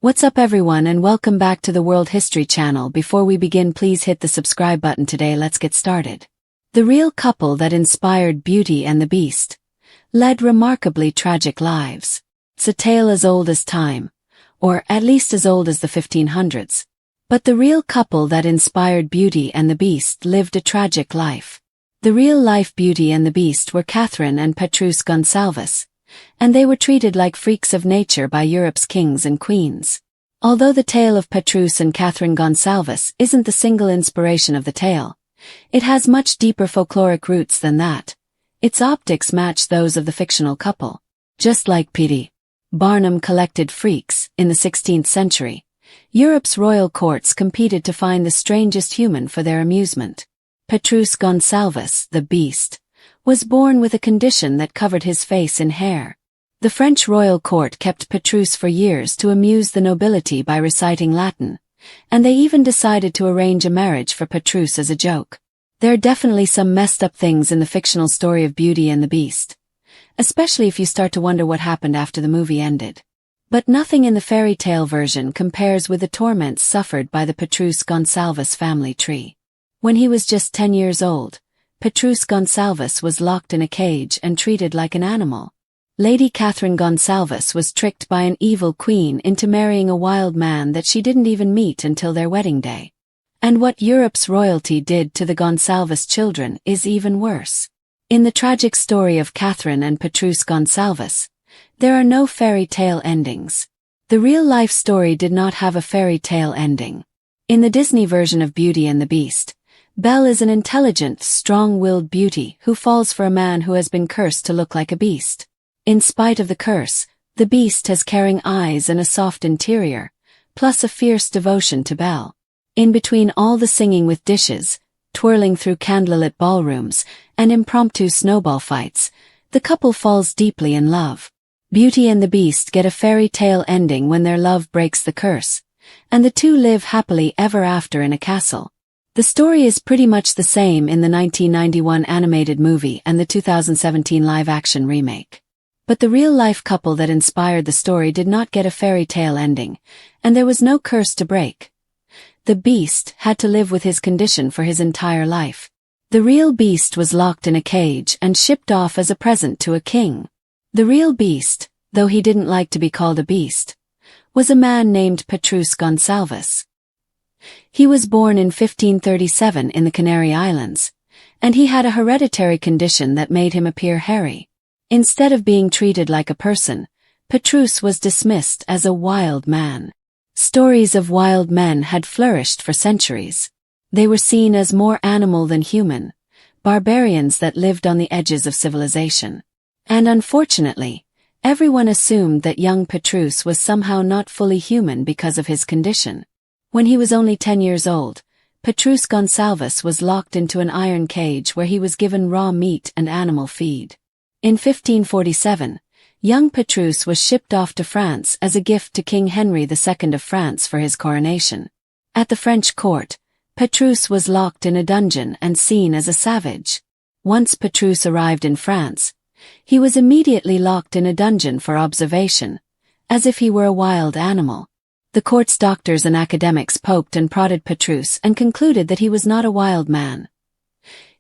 What's up everyone and welcome back to the World History Channel. Before we begin, please hit the subscribe button today. Let's get started. The real couple that inspired Beauty and the Beast led remarkably tragic lives. It's a tale as old as time, or at least as old as the 1500s. But the real couple that inspired Beauty and the Beast lived a tragic life. The real-life Beauty and the Beast were Catherine and Petrus Gonsalves, and they were treated like freaks of nature by Europe's kings and queens. Although the tale of Petrus and Catherine Gonsalves isn't the single inspiration of the tale, it has much deeper folkloric roots than that. Its optics match those of the fictional couple. Just like P.T. Barnum collected freaks in the 16th century, Europe's royal courts competed to find the strangest human for their amusement. Petrus Gonsalves, the Beast, was born with a condition that covered his face in hair. The French royal court kept Petrus for years to amuse the nobility by reciting Latin, and they even decided to arrange a marriage for Petrus as a joke. There are definitely some messed up things in the fictional story of Beauty and the Beast, especially if you start to wonder what happened after the movie ended. But nothing in the fairy tale version compares with the torments suffered by the Petrus Gonsalves family tree. When he was just 10 years old, Petrus Gonsalves was locked in a cage and treated like an animal. Lady Catherine Gonsalves was tricked by an evil queen into marrying a wild man that she didn't even meet until their wedding day. And what Europe's royalty did to the Gonsalves children is even worse. In the tragic story of Catherine and Petrus Gonsalves, there are no fairy tale endings. The real-life story did not have a fairy tale ending. In the Disney version of Beauty and the Beast, Belle is an intelligent, strong-willed beauty who falls for a man who has been cursed to look like a beast. In spite of the curse, the Beast has caring eyes and a soft interior, plus a fierce devotion to Belle. In between all the singing with dishes, twirling through candlelit ballrooms, and impromptu snowball fights, the couple falls deeply in love. Beauty and the Beast get a fairy tale ending when their love breaks the curse, and the two live happily ever after in a castle. The story is pretty much the same in the 1991 animated movie and the 2017 live-action remake. But the real-life couple that inspired the story did not get a fairy tale ending, and there was no curse to break. The Beast had to live with his condition for his entire life. The real Beast was locked in a cage and shipped off as a present to a king. The real Beast, though he didn't like to be called a beast, was a man named Petrus Gonsalves. He was born in 1537 in the Canary Islands, and he had a hereditary condition that made him appear hairy. Instead of being treated like a person, Petrus was dismissed as a wild man. Stories of wild men had flourished for centuries. They were seen as more animal than human, barbarians that lived on the edges of civilization. And unfortunately, everyone assumed that young Petrus was somehow not fully human because of his condition. When he was only 10 years old, Petrus Gonsalves was locked into an iron cage where he was given raw meat and animal feed. In 1547, young Petrus was shipped off to France as a gift to King Henry II of France for his coronation. At the French court, Petrus was locked in a dungeon and seen as a savage. Once Petrus arrived in France, he was immediately locked in a dungeon for observation, as if he were a wild animal. The court's doctors and academics poked and prodded Petrus and concluded that he was not a wild man.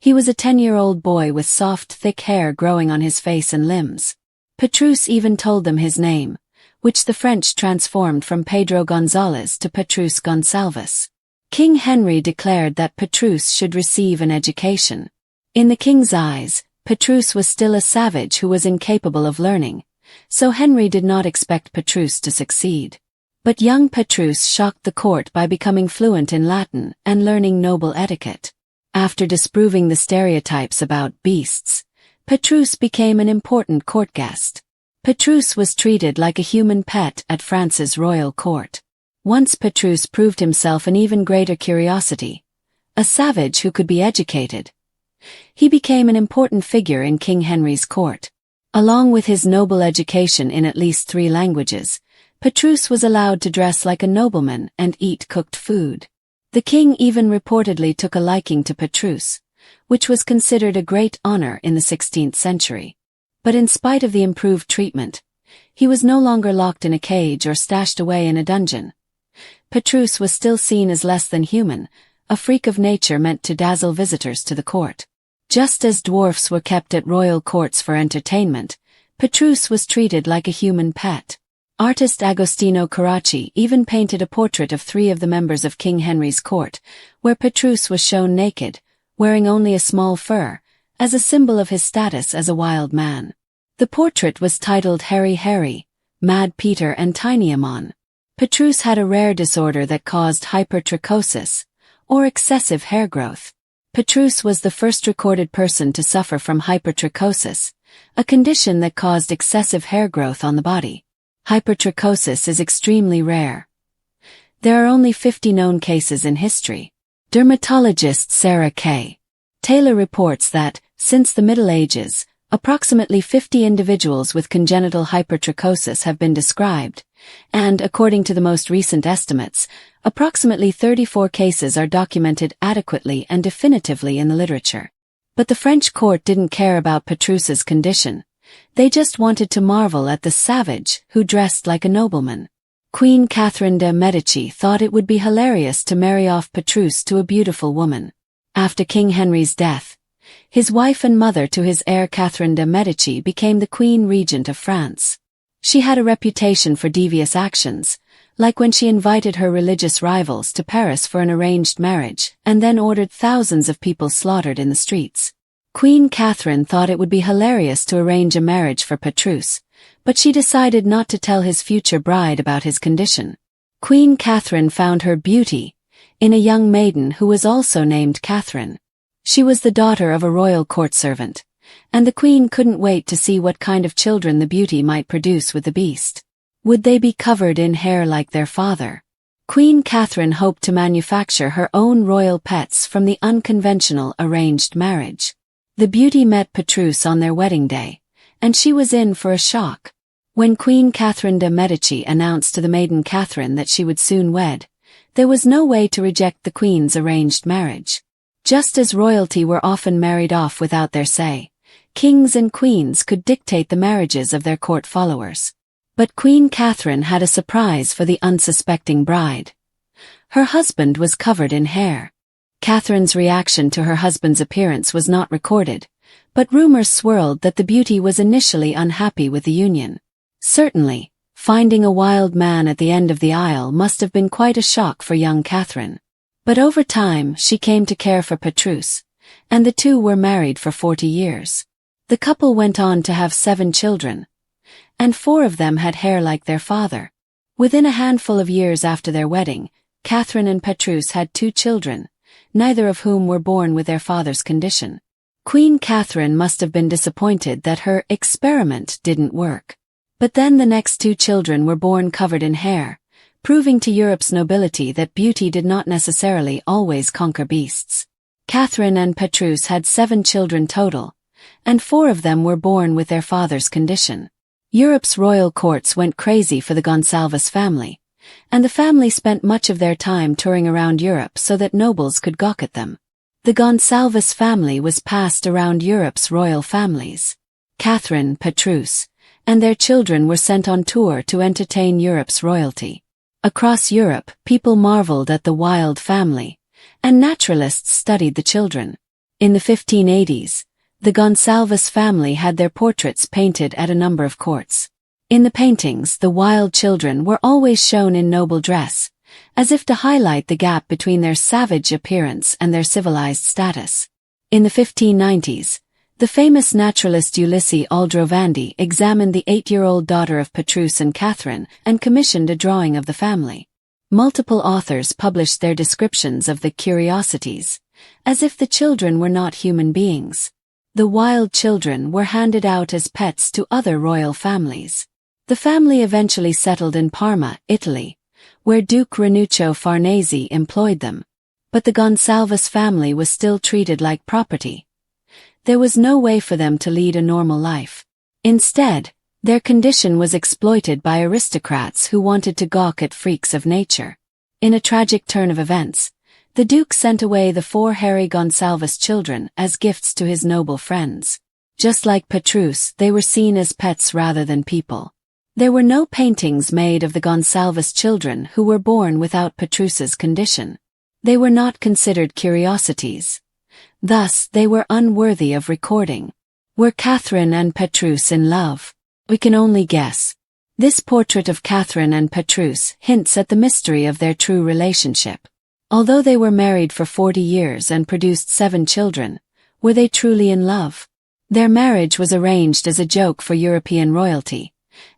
He was a 10-year-old boy with soft, thick hair growing on his face and limbs. Petrus even told them his name, which the French transformed from Pedro González to Petrus Gonsalves. King Henry declared that Petrus should receive an education. In the king's eyes, Petrus was still a savage who was incapable of learning, so Henry did not expect Petrus to succeed. But young Petrus shocked the court by becoming fluent in Latin and learning noble etiquette. After disproving the stereotypes about beasts, Petrus became an important court guest. Petrus was treated like a human pet at France's royal court. Once Petrus proved himself an even greater curiosity, a savage who could be educated. He became an important figure in King Henry's court. Along with his noble education in at least 3 languages, Petrus was allowed to dress like a nobleman and eat cooked food. The king even reportedly took a liking to Petrus, which was considered a great honor in the 16th century. But in spite of the improved treatment, He was no longer locked in a cage or stashed away in a dungeon. Petrus was still seen as less than human, a freak of nature meant to dazzle visitors to the court. Just as dwarfs were kept at royal courts for entertainment, Petrus was treated like a human pet. Artist Agostino Carracci even painted a portrait of 3 of the members of King Henry's court, where Petrus was shown naked, wearing only a small fur, as a symbol of his status as a wild man. The portrait was titled Hairy Harry, Mad Peter and Tiny Ammon. Petrus had a rare disorder that caused hypertrichosis, or excessive hair growth. Petrus was the first recorded person to suffer from hypertrichosis, a condition that caused excessive hair growth on the body. Hypertrichosis is extremely rare. There are only 50 known cases in history. Dermatologist Sarah K. Taylor reports that, since the Middle Ages, approximately 50 individuals with congenital hypertrichosis have been described, and, according to the most recent estimates, approximately 34 cases are documented adequately and definitively in the literature. But the French court didn't care about Petrus's condition. They just wanted to marvel at the savage who dressed like a nobleman. Queen Catherine de' Medici thought it would be hilarious to marry off Petrus to a beautiful woman. After King Henry's death, his wife and mother to his heir Catherine de' Medici became the Queen Regent of France. She had a reputation for devious actions, like when she invited her religious rivals to Paris for an arranged marriage and then ordered thousands of people slaughtered in the streets. Queen Catherine thought it would be hilarious to arrange a marriage for Petrus, but she decided not to tell his future bride about his condition. Queen Catherine found her beauty in a young maiden who was also named Catherine. She was the daughter of a royal court servant, and the queen couldn't wait to see what kind of children the beauty might produce with the beast. Would they be covered in hair like their father? Queen Catherine hoped to manufacture her own royal pets from the unconventional arranged marriage. The beauty met Petrus on their wedding day, and she was in for a shock. When Queen Catherine de' Medici announced to the maiden Catherine that she would soon wed, there was no way to reject the queen's arranged marriage. Just as royalty were often married off without their say, kings and queens could dictate the marriages of their court followers. But Queen Catherine had a surprise for the unsuspecting bride. Her husband was covered in hair. Catherine's reaction to her husband's appearance was not recorded, but rumors swirled that the beauty was initially unhappy with the union. Certainly, finding a wild man at the end of the aisle must have been quite a shock for young Catherine. But over time she came to care for Petrus, and the two were married for 40 years. The couple went on to have 7 children, and 4 of them had hair like their father. Within a handful of years after their wedding, Catherine and Petrus had 2 children, neither of whom were born with their father's condition. Queen Catherine must have been disappointed that her experiment didn't work. But then the next 2 children were born covered in hair, proving to Europe's nobility that beauty did not necessarily always conquer beasts. Catherine and Petrus had 7 children total, and 4 of them were born with their father's condition. Europe's royal courts went crazy for the Gonsalves family, and the family spent much of their time touring around Europe so that nobles could gawk at them. The Gonsalves family was passed around Europe's royal families. Catherine, Petrus, and their children were sent on tour to entertain Europe's royalty. Across Europe, people marveled at the wild family, and naturalists studied the children. In the 1580s, the Gonsalves family had their portraits painted at a number of courts. In the paintings, the wild children were always shown in noble dress, as if to highlight the gap between their savage appearance and their civilized status. In the 1590s, the famous naturalist Ulysses Aldrovandi examined the 8-year-old daughter of Petrus and Catherine and commissioned a drawing of the family. Multiple authors published their descriptions of the curiosities, as if the children were not human beings. The wild children were handed out as pets to other royal families. The family eventually settled in Parma, Italy, where Duke Ranuccio Farnese employed them. But the Gonsalves family was still treated like property. There was no way for them to lead a normal life. Instead, their condition was exploited by aristocrats who wanted to gawk at freaks of nature. In a tragic turn of events, the Duke sent away the 4 hairy Gonsalves children as gifts to his noble friends. Just like Petrus, they were seen as pets rather than people. There were no paintings made of the Gonsalves children who were born without Petrusa's condition. They were not considered curiosities. Thus, they were unworthy of recording. Were Catherine and Petrus in love? We can only guess. This portrait of Catherine and Petrus hints at the mystery of their true relationship. Although they were married for 40 years and produced 7 children, were they truly in love? Their marriage was arranged as a joke for European royalty,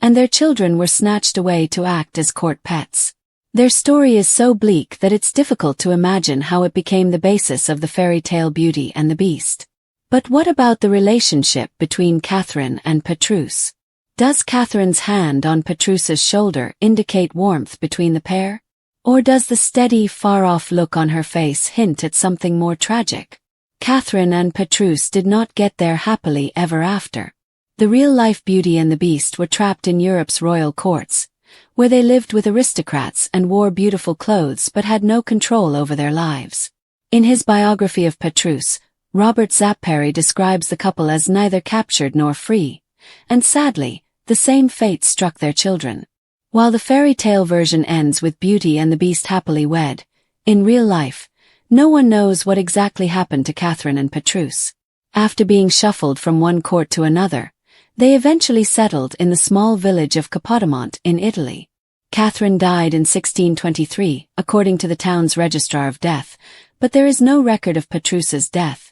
and their children were snatched away to act as court pets. Their story is so bleak that it's difficult to imagine how it became the basis of the fairy tale Beauty and the Beast. But what about the relationship between Catherine and Petrus? Does Catherine's hand on Petrus's shoulder indicate warmth between the pair? Or does the steady, far-off look on her face hint at something more tragic? Catherine and Petrus did not get there happily ever after. The real-life Beauty and the Beast were trapped in Europe's royal courts, where they lived with aristocrats and wore beautiful clothes but had no control over their lives. In his biography of Petrus, Robert Zappari describes the couple as neither captured nor free, and sadly, the same fate struck their children. While the fairy tale version ends with Beauty and the Beast happily wed, in real life, no one knows what exactly happened to Catherine and Petrus. After being shuffled from one court to another, they eventually settled in the small village of Capodimonte in Italy. Catherine died in 1623, according to the town's registrar of death, but there is no record of Petrus's death.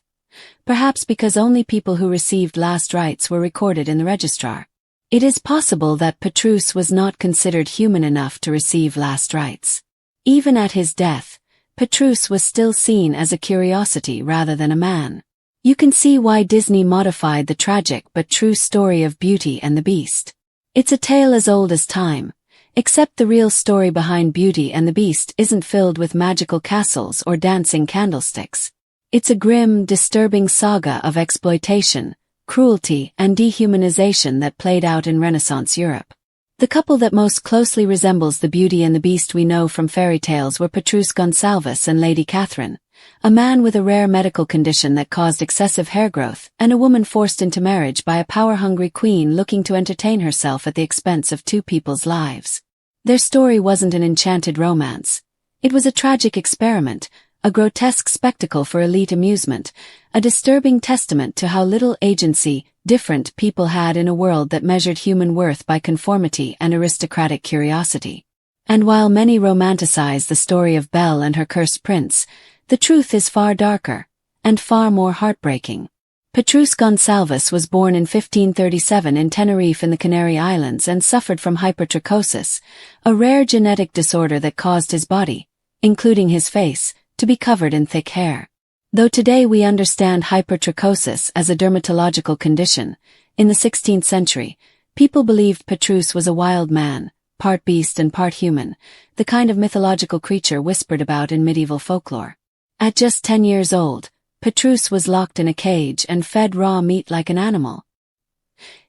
Perhaps because only people who received last rites were recorded in the registrar. It is possible that Petrus was not considered human enough to receive last rites. Even at his death, Petrus was still seen as a curiosity rather than a man. You can see why Disney modified the tragic but true story of Beauty and the Beast. It's a tale as old as time, except the real story behind Beauty and the Beast isn't filled with magical castles or dancing candlesticks. It's a grim, disturbing saga of exploitation, cruelty, and dehumanization that played out in Renaissance Europe. The couple that most closely resembles the Beauty and the Beast we know from fairy tales were Petrus Gonsalves and Lady Catherine, a man with a rare medical condition that caused excessive hair growth, and a woman forced into marriage by a power-hungry queen looking to entertain herself at the expense of 2 people's lives. Their story wasn't an enchanted romance. It was a tragic experiment, a grotesque spectacle for elite amusement, a disturbing testament to how little agency different people had in a world that measured human worth by conformity and aristocratic curiosity. And while many romanticize the story of Belle and her cursed prince, the truth is far darker, and far more heartbreaking. Petrus Gonsalves was born in 1537 in Tenerife in the Canary Islands and suffered from hypertrichosis, a rare genetic disorder that caused his body, including his face, to be covered in thick hair. Though today we understand hypertrichosis as a dermatological condition, in the 16th century, people believed Petrus was a wild man, part beast and part human, the kind of mythological creature whispered about in medieval folklore. At just 10 years old, Petrus was locked in a cage and fed raw meat like an animal.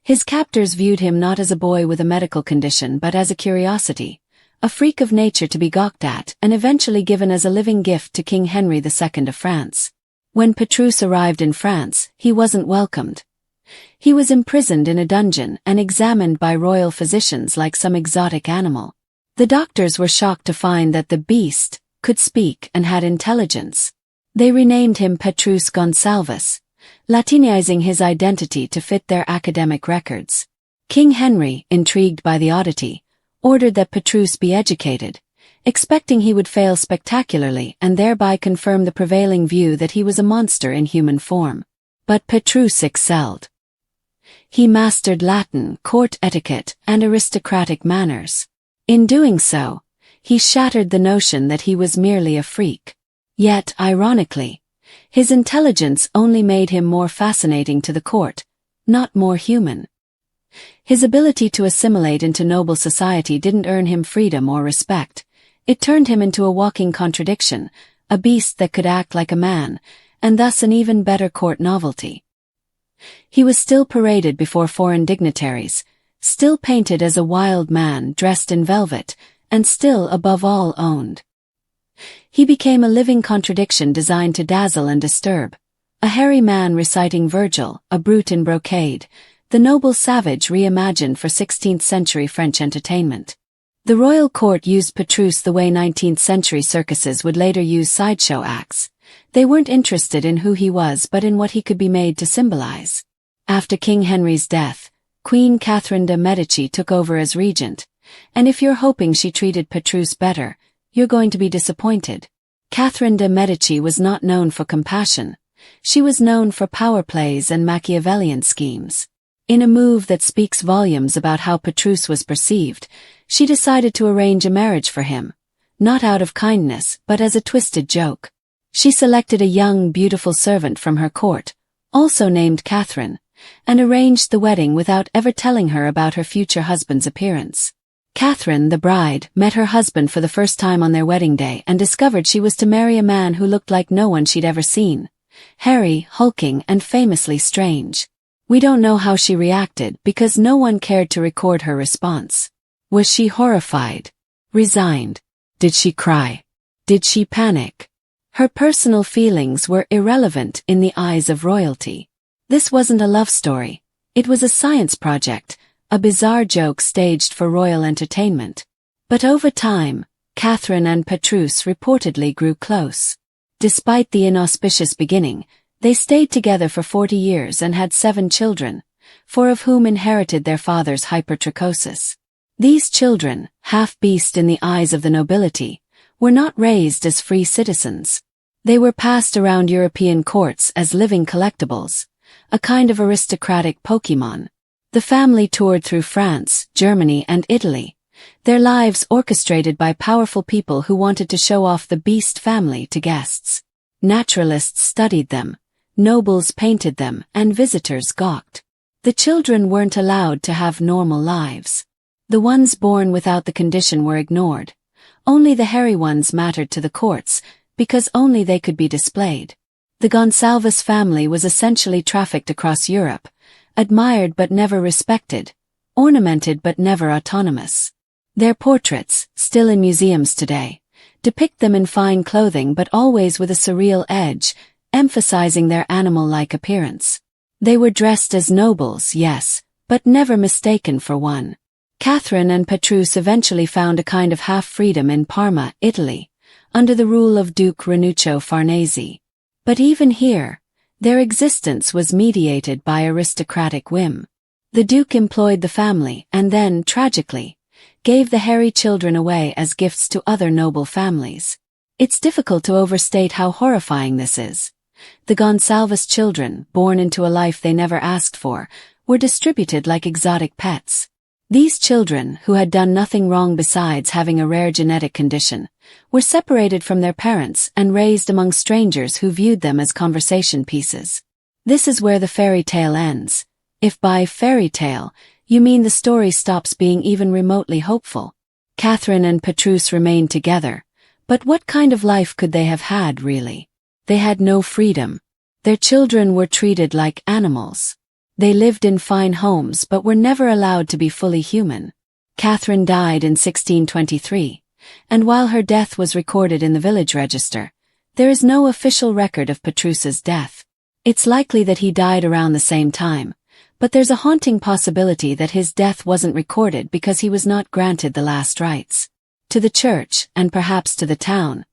His captors viewed him not as a boy with a medical condition but as a curiosity, a freak of nature to be gawked at and eventually given as a living gift to King Henry II of France. When Petrus arrived in France, he wasn't welcomed. He was imprisoned in a dungeon and examined by royal physicians like some exotic animal. The doctors were shocked to find that the beast could speak and had intelligence. They renamed him Petrus Gonsalves, Latinizing his identity to fit their academic records. King Henry, intrigued by the oddity, ordered that Petrus be educated, expecting he would fail spectacularly and thereby confirm the prevailing view that he was a monster in human form. But Petrus excelled. He mastered Latin, court etiquette, and aristocratic manners. In doing so, he shattered the notion that he was merely a freak. Yet, ironically, his intelligence only made him more fascinating to the court, not more human. His ability to assimilate into noble society didn't earn him freedom or respect. It turned him into a walking contradiction, a beast that could act like a man, and thus an even better court novelty. He was still paraded before foreign dignitaries, still painted as a wild man dressed in velvet, and still above all owned. He became a living contradiction designed to dazzle and disturb, a hairy man reciting Virgil, a brute in brocade, the noble savage reimagined for 16th-century French entertainment. The royal court used Petrus the way 19th-century circuses would later use sideshow acts. They weren't interested in who he was but in what he could be made to symbolize. After King Henry's death, Queen Catherine de' Medici took over as regent, and if you're hoping she treated Petrus better, you're going to be disappointed. Catherine de' Medici was not known for compassion. She was known for power plays and Machiavellian schemes. In a move that speaks volumes about how Petrus was perceived, she decided to arrange a marriage for him, not out of kindness but as a twisted joke. She selected a young, beautiful servant from her court, also named Catherine, and arranged the wedding without ever telling her about her future husband's appearance. Catherine, the bride, met her husband for the first time on their wedding day and discovered she was to marry a man who looked like no one she'd ever seen. Hairy, hulking, and famously strange. We don't know how she reacted because no one cared to record her response. Was she horrified? Resigned? Did she cry? Did she panic? Her personal feelings were irrelevant in the eyes of royalty. This wasn't a love story. It was a science project, a bizarre joke staged for royal entertainment. But over time, Catherine and Petrus reportedly grew close. Despite the inauspicious beginning, they stayed together for 40 years and had 7 children, 4 of whom inherited their father's hypertrichosis. These children, half-beast in the eyes of the nobility, were not raised as free citizens. They were passed around European courts as living collectibles, a kind of aristocratic Pokémon. The family toured through France, Germany, and Italy, their lives orchestrated by powerful people who wanted to show off the beast family to guests. Naturalists studied them, nobles painted them, and visitors gawked. The children weren't allowed to have normal lives. The ones born without the condition were ignored. Only the hairy ones mattered to the courts, because only they could be displayed. The Gonsalves family was essentially trafficked across Europe, admired but never respected, ornamented but never autonomous. Their portraits, still in museums today, depict them in fine clothing but always with a surreal edge, emphasizing their animal-like appearance. They were dressed as nobles, yes, but never mistaken for one. Catherine and Petrus eventually found a kind of half-freedom in Parma, Italy, under the rule of Duke Ranuccio Farnese. But even here, their existence was mediated by aristocratic whim. The Duke employed the family and then, tragically, gave the hairy children away as gifts to other noble families. It's difficult to overstate how horrifying this is. The Gonsalves children, born into a life they never asked for, were distributed like exotic pets. These children, who had done nothing wrong besides having a rare genetic condition, were separated from their parents and raised among strangers who viewed them as conversation pieces. This is where the fairy tale ends, if by fairy tale you mean the story stops being even remotely hopeful. Catherine and Petrus remained together, but what kind of life could they have had, really? They had no freedom. Their children were treated like animals. They lived in fine homes but were never allowed to be fully human. Catherine died in 1623, and while her death was recorded in the village register, there is no official record of Petrus's death. It's likely that he died around the same time, but there's a haunting possibility that his death wasn't recorded because he was not granted the last rites. To the church, and perhaps to the town,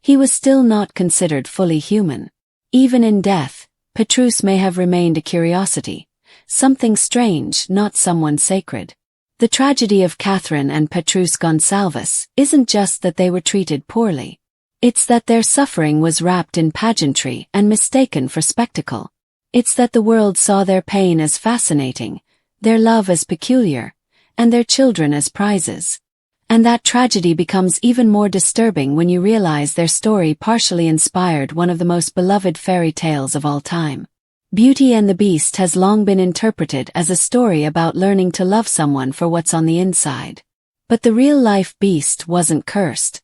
he was still not considered fully human. Even in death, Petrus may have remained a curiosity, something strange, not someone sacred. The tragedy of Catherine and Petrus Gonsalves isn't just that they were treated poorly. It's that their suffering was wrapped in pageantry and mistaken for spectacle. It's that the world saw their pain as fascinating, their love as peculiar, and their children as prizes. And that tragedy becomes even more disturbing when you realize their story partially inspired one of the most beloved fairy tales of all time. Beauty and the Beast has long been interpreted as a story about learning to love someone for what's on the inside. But the real-life Beast wasn't cursed.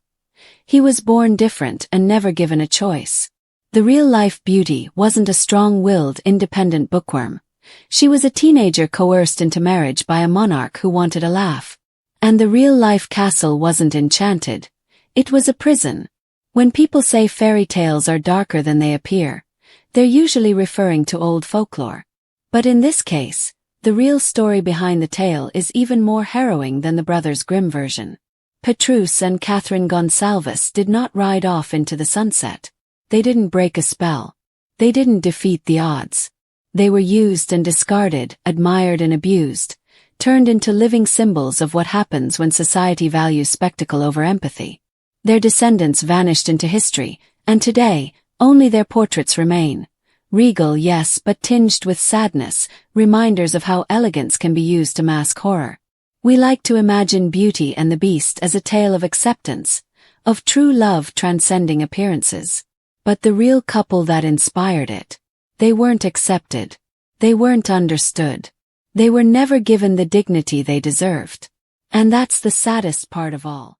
He was born different and never given a choice. The real-life Beauty wasn't a strong-willed, independent bookworm. She was a teenager coerced into marriage by a monarch who wanted a laugh. And the real-life castle wasn't enchanted. It was a prison. When people say fairy tales are darker than they appear, they're usually referring to old folklore. But in this case, The real story behind the tale is even more harrowing than the Brothers Grimm version. Petrus and Catherine Gonsalves did not ride off into the sunset. They didn't break a spell. They didn't defeat the odds. They were used and discarded, admired and abused, turned into living symbols of what happens when society values spectacle over empathy. Their descendants vanished into history, and today, only their portraits remain. Regal, yes, but tinged with sadness, reminders of how elegance can be used to mask horror. We like to imagine Beauty and the Beast as a tale of acceptance, of true love transcending appearances. But the real couple that inspired it, they weren't accepted. They weren't understood. They were never given the dignity they deserved. And that's the saddest part of all.